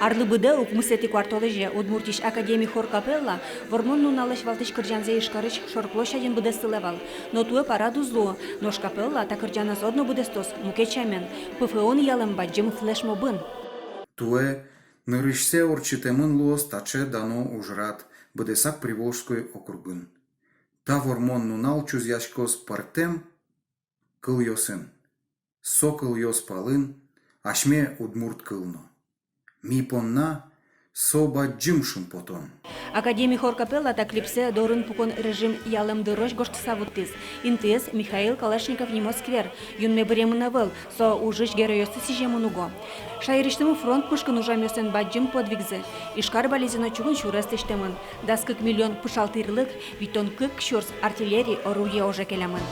Арлыбыда укмысети квартолыже Удмуртиш академий хор капелла вормон нуналыш валтыш кырджанзе ишкарыш шорплощ один будестылевал. Но туе параду зло, но шкапелла та кырджана зодно будестос мукечамен. ПФОн ялым баджим флешмобын. Туе нырышсе орчитемын луос таче дано ужрат будесак Приволжской округын. Та вормон нунал чузяшкос партем кыл йосын. Сокыл йос палын, ашме удмурт кылно. Ми понна соба джимшым потон. Академий хор капелла та клипсе дорын пукон режим ялым дырож гошт савуттыз. Интез Михаил Калашников не Москвер. Юнме бремынавыл, со ужиш героёсты сижемунуго. Шайриштымы фронт пушкын ужамёсен баджим подвигзы. Ишкар балезина чугун шурестиштемын. Даскык миллион пышалтырлык, витон кык шурс артиллерий оруе уже келямын.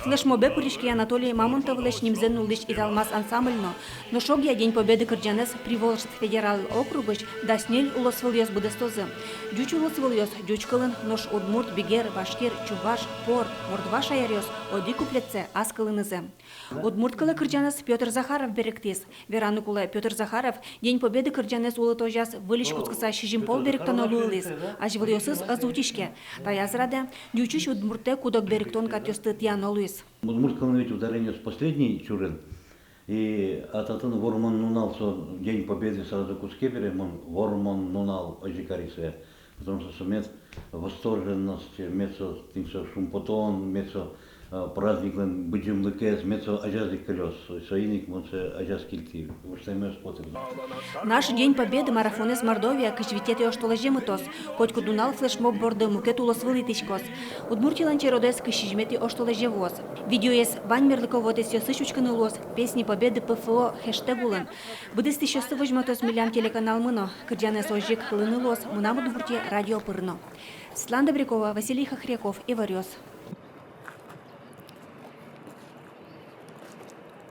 Флешмобе пуришки Анатолий Мамонтовлеш нимзен улдыш идалмас ансамбльно, но шогья День Победы кырджанес Приволжск федерал округыш да снель улосвыльёс будестозы. Дюч улосвыльёс, дюч кылын, нош удмурт, бигер, башкир, чуваш, пор, мордва шаярёс, оди куплетце, аз кылынызе. Удмурт кылы кырджанес Петр Захаров беректис. Веранукулы Петр Захаров День Победы кырджанес улы тожас вылиш куцкыса шижимпол беректон олуылыз, ажвыльёсыз азутишке. Таязраде дючуш удмурте кудок беректон катёсты тиян олуыз. Удмурт ведь ударение с последний чурен. И ататын вормон нунал День Победы сразу куске берем, вормон нунал ожикарисе. Потому что сумет восторженность, мецо тинсо шумпотон, мецо праздниклен будем лыкес, мецо ажазик колес, соиник монсе ажаз кильти. Наш День Победы марафонес Мордовия кышвитет оштолажемы тос, хоть кудунал флешмоб борды мукет улосвылый тичкос. Удмуртиланче родес кышижмети оштолажевоз. Видеоес Вань Мерлыковотес ёсышучканы лос, песни Победы ПФО хэштегулын. Будести шёсты вожматос миллиам телеканал мыно, кырджанес ожик хылыны лос, мынам удмурте радио пырно. Светлана Добрякова, Василий Хохряков, Иварёс.